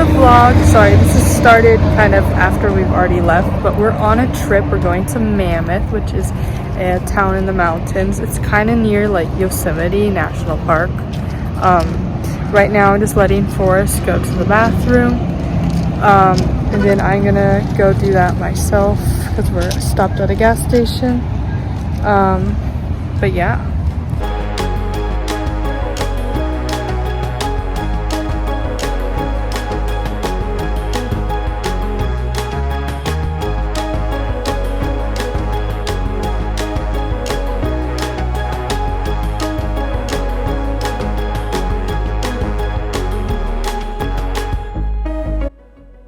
the vlog. Sorry, this is started kind of after we've already left, but we're on a trip. We're going to Mammoth, which is a town in the mountains. It's kind of near like Yosemite National Park. Right now I'm just letting Forrest go to the bathroom, and then I'm gonna go do that myself because we're stopped at a gas station. But yeah.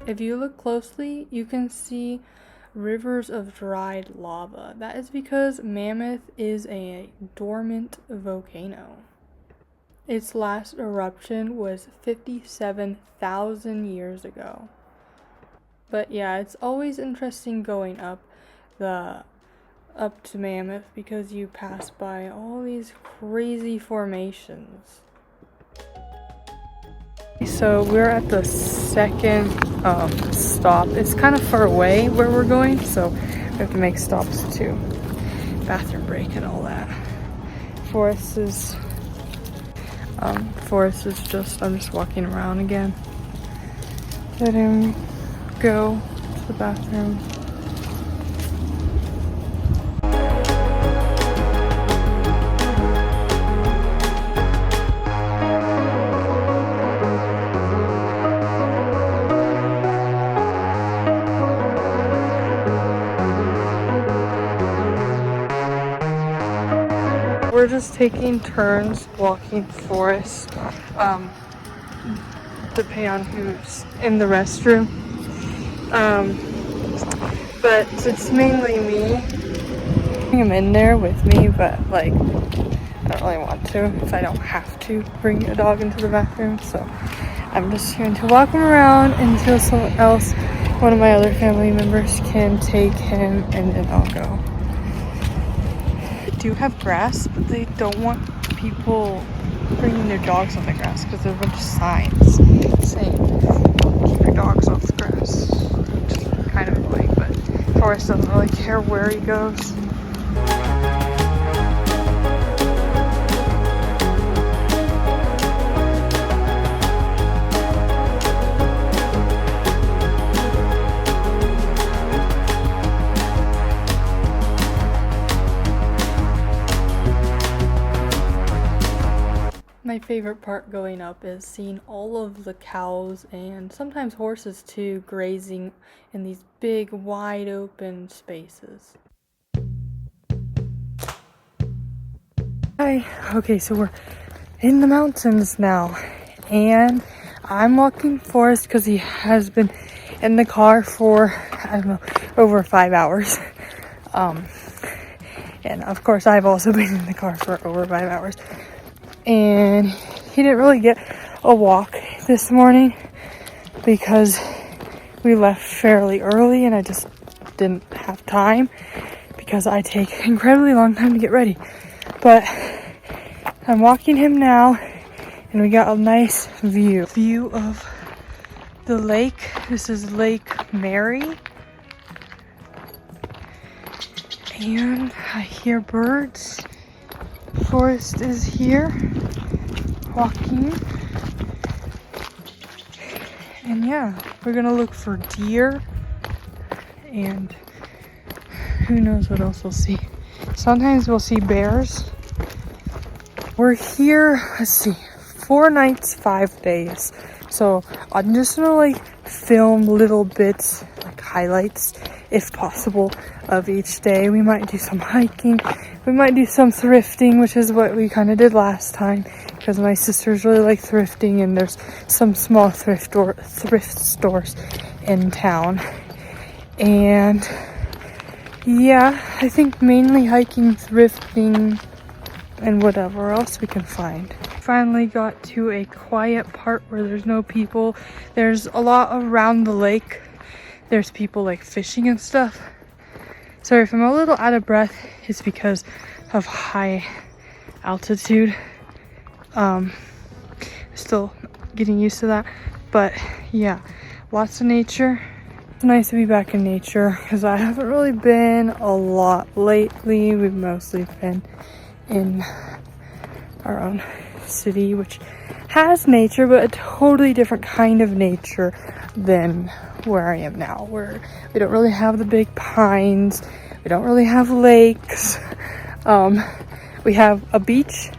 If you look closely, you can see rivers of dried lava. That is because Mammoth is a dormant volcano. Its last eruption was 57,000 years ago. But yeah, it's always interesting going up to Mammoth because you pass by all these crazy formations. So we're at the second stop. It's kind of far away where we're going, so we have to make stops too. Bathroom break and all that. Forrest is just, I'm just walking around again. Let him go to the bathroom. We're just taking turns walking Forrest, depending on who's in the restroom. But it's mainly me. Bring him in there with me, but like, I don't really want to if I don't have to bring a dog into the bathroom. So I'm just going to walk him around until someone else, one of my other family members, can take him, and then I'll go. Do have grass, but they don't want people bringing their dogs on the grass because there's a bunch of signs saying keep your dogs off the grass, which is kind of annoying, but Forrest doesn't really care where he goes. My favorite part going up is seeing all of the cows and sometimes horses too grazing in these big wide open spaces. Hi. Okay, so we're in the mountains now and I'm walking Forrest because he has been in the car for, I don't know, over 5 hours. And of course I've also been in the car for over 5 hours. And he didn't really get a walk this morning because we left fairly early and I just didn't have time because I take an incredibly long time to get ready. But I'm walking him now and we got a nice view of the lake. This is Lake Mary. And I hear birds. Forrest is here walking, and yeah, we're gonna look for deer and who knows what else we'll see. Sometimes we'll see bears. We're here, let's see, 4 nights, 5 days. So I'm just gonna like film little bits, like highlights if possible, of each day. We might do some hiking, we might do some thrifting, which is what we kind of did last time because my sisters really like thrifting and there's some small thrift stores in town. And yeah, I think mainly hiking, thrifting, and whatever else we can find. Finally got to a quiet part where there's no people. There's a lot around the lake. There's people like fishing and stuff. Sorry if I'm a little out of breath, it's because of high altitude. Still getting used to that. But yeah, lots of nature. It's nice to be back in nature because I haven't really been a lot lately. We've mostly been in our own city, which has nature, but a totally different kind of nature than where I am now, where we don't really have the big pines, we don't really have lakes. We have a beach,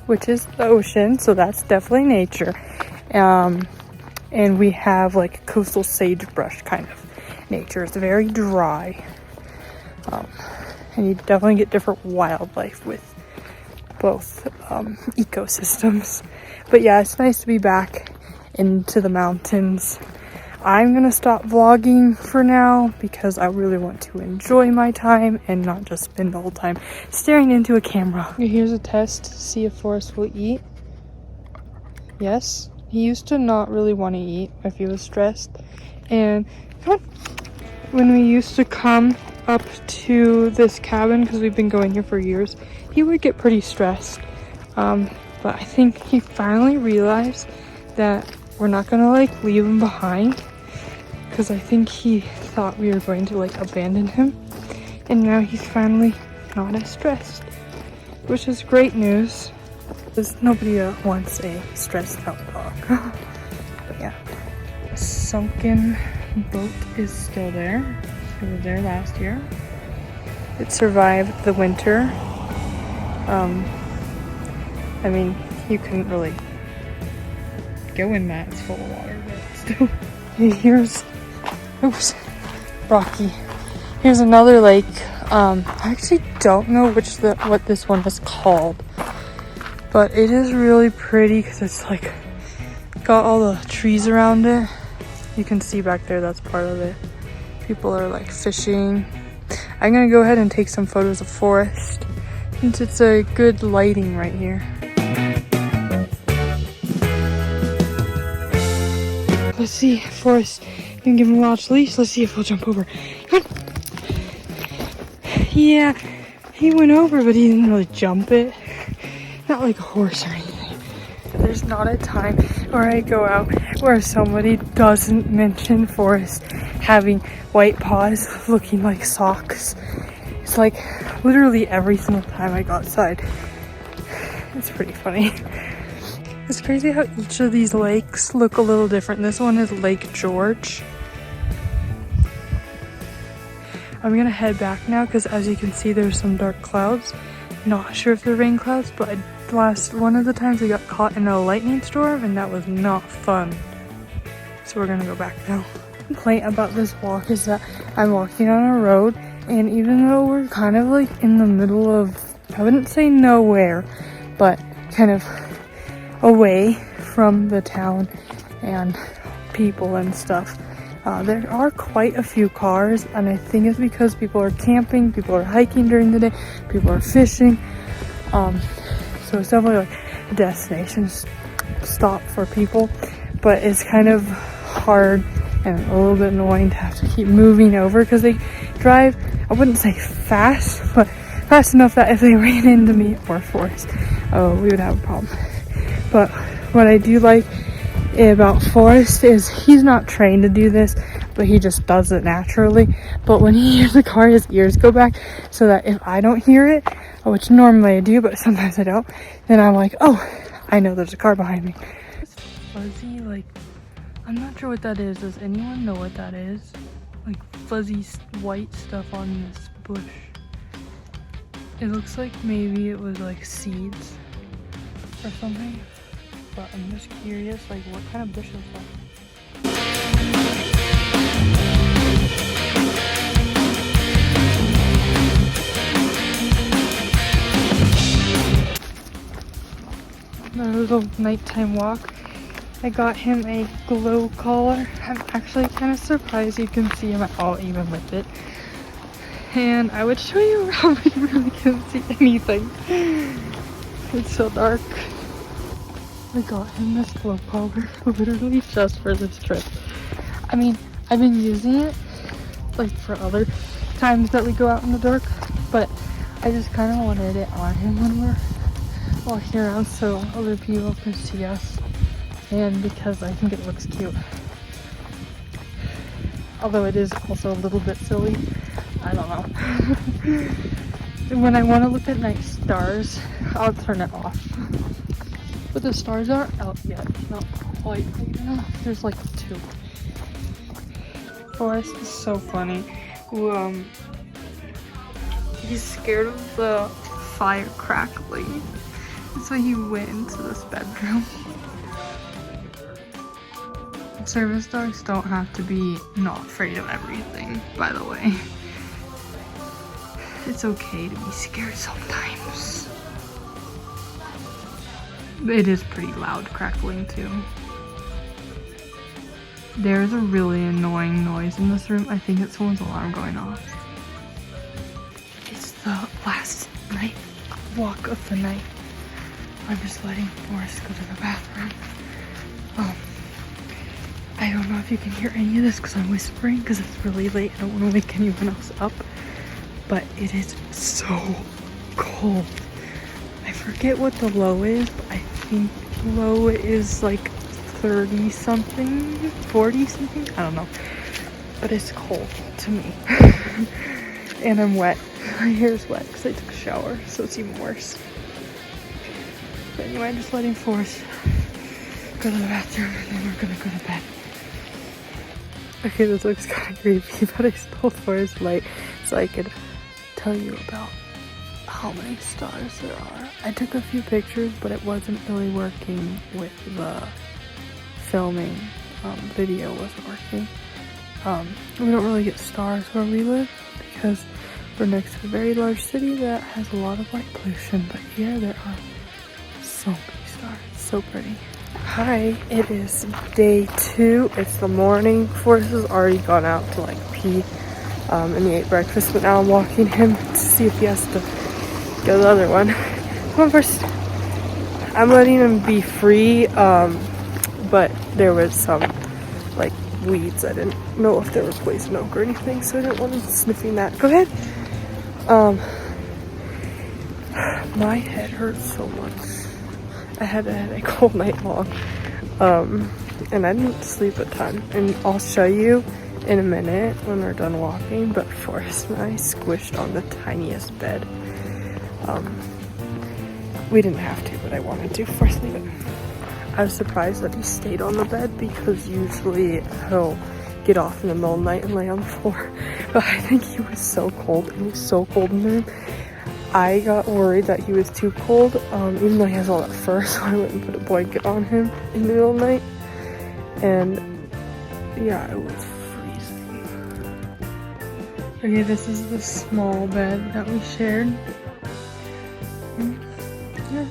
which is the ocean, so that's definitely nature. And we have like coastal sagebrush kind of nature. It's very dry. And you definitely get different wildlife with both ecosystems. But yeah, it's nice to be back into the mountains. I'm gonna stop vlogging for now because I really want to enjoy my time and not just spend the whole time staring into a camera. Here's a test to see if Forrest will eat. Yes, he used to not really want to eat if he was stressed. And when we used to come up to this cabin, because we've been going here for years, he would get pretty stressed. But I think he finally realized that we're not gonna like leave him behind, because I think he thought we were going to like abandon him, and now he's finally not as stressed, which is great news. There's nobody that wants a stressed out dog. But yeah, sunken boat is still there. It was there last year. It survived the winter. I mean, you couldn't really go in that, it's full of water, but still. Here's, oops, rocky. Here's another lake. I actually don't know what this one is called, but it is really pretty because it's like got all the trees around it. You can see back there, that's part of it. People are like fishing. I'm gonna go ahead and take some photos of Forrest since it's a good lighting right here. Let's see, Forrest, you can give him a large leash. Let's see if he'll jump over. Come on. Yeah, he went over, but he didn't really jump it. Not like a horse or anything. There's not a time where I go out where somebody doesn't mention Forrest having white paws looking like socks. It's like literally every single time I go outside. It's pretty funny. It's crazy how each of these lakes look a little different. This one is Lake George. I'm gonna head back now because as you can see there's some dark clouds. Not sure if they're rain clouds, but one of the times I got caught in a lightning storm and that was not fun. So we're gonna go back now. The complaint about this walk is that I'm walking on a road, and even though we're kind of like in the middle of, I wouldn't say nowhere, but kind of away from the town and people and stuff, there are quite a few cars, and I think it's because people are camping, people are hiking during the day, people are fishing. So it's definitely like a destination stop for people, but it's kind of hard and a little bit annoying to have to keep moving over because they drive, I wouldn't say fast, but fast enough that if they ran into me or Forrest, we would have a problem. But what I do like about Forrest is he's not trained to do this, but he just does it naturally. But when he hears the car, his ears go back so that if I don't hear it, which normally I do, but sometimes I don't, then I'm like, oh, I know there's a car behind me. It's fuzzy, like, I'm not sure what that is. Does anyone know what that is? Like fuzzy white stuff on this bush. It looks like maybe it was like seeds or something, but I'm just curious, like what kind of bush is that? A little nighttime walk. I got him a glow collar. I'm actually kind of surprised you can see him at all even with it. And I would show you around, but you really can't see anything. It's so dark. I got him this glow collar literally just for this trip. I mean, I've been using it like for other times that we go out in the dark, but I just kind of wanted it on him when we're walking around so other people can see us. and because I think it looks cute. Although it is also a little bit silly. I don't know. When I want to look at night stars, I'll turn it off. But the stars aren't out yet. Not quite. There's like 2. Forrest is so funny. He's scared of the fire crackling. So he went into this bedroom. Service dogs don't have to be not afraid of everything, by the way. It's okay to be scared sometimes. It is pretty loud crackling too. There's a really annoying noise in this room. I think it's someone's alarm going off. It's the last night walk of the night. I'm just letting Forrest go to the bathroom. I don't know if you can hear any of this because I'm whispering because it's really late. I don't want to wake anyone else up. But it is so cold. I forget what the low is, but I think low is like 30 something, 40 something. I don't know. But it's cold to me. And I'm wet. My hair's wet because I took a shower, so it's even worse. But anyway, I'm just letting Forrest go to the bathroom and then we're gonna go to bed. Okay, this looks kind of creepy, but I stole Forrest's light so I could tell you about how many stars there are. I took a few pictures, but it wasn't really working with the filming. Video wasn't working. We don't really get stars where we live because we're next to a very large city that has a lot of light pollution, but here there are so many stars. So pretty. Hi, it is day 2. It's the morning. Forrest has already gone out to like pee and he ate breakfast, but now I'm walking him to see if he has to go to the other one. Come on, Forrest. I'm letting him be free, but there was some like weeds. I didn't know if they were poison oak or anything, so I didn't want him sniffing that. Go ahead. My head hurts so much. I had a headache all night long, and I didn't sleep a ton, and I'll show you in a minute when we're done walking, but Forrest and I squished on the tiniest bed. We didn't have to, but I wanted to. Forrest, leave it. I was surprised that he stayed on the bed because usually he'll get off in the middle of the night and lay on the floor, but I think he was so cold. It was so cold in the room. I got worried that he was too cold, even though he has all that fur, so I went and put a blanket on him in the middle of the night. And yeah, it was freezing. Okay, this is the small bed that we shared. Yeah.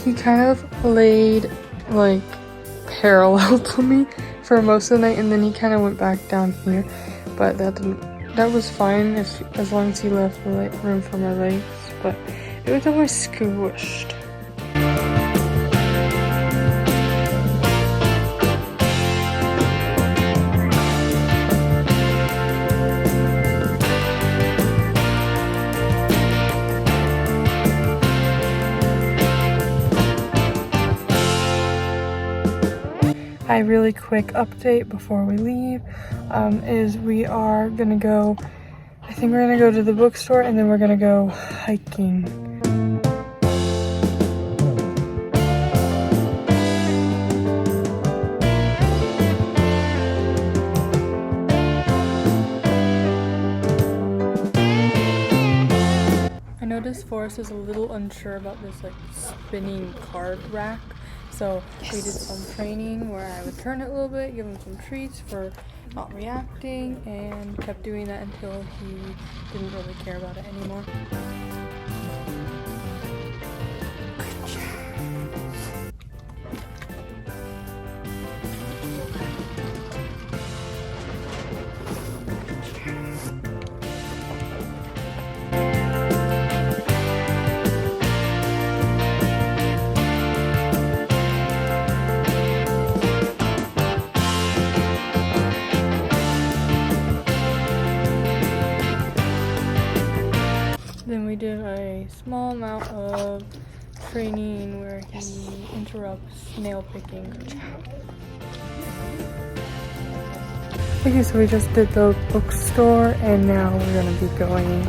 He kind of laid like parallel to me for most of the night, and then he kind of went back down here, but that was fine as long as he left the room for my legs, but it was always squished. A really quick update before we leave is we are gonna go, I think we're gonna go to the bookstore and then we're gonna go hiking. I noticed Forrest is a little unsure about this like spinning card rack. So we did some training where I would turn it a little bit, give him some treats for not reacting, and kept doing that until he didn't really care about it anymore. Good job. Then we did a small amount of training where he interrupts nail picking. Okay, so we just did the bookstore and now we're gonna be going,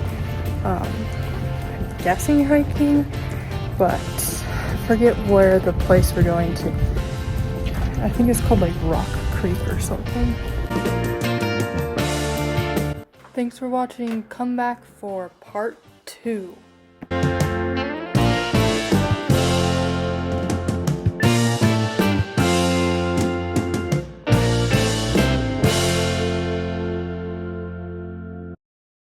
I'm guessing hiking, but I forget where the place we're going to. I think it's called like Rock Creek or something. Thanks for watching. Come back for part 2.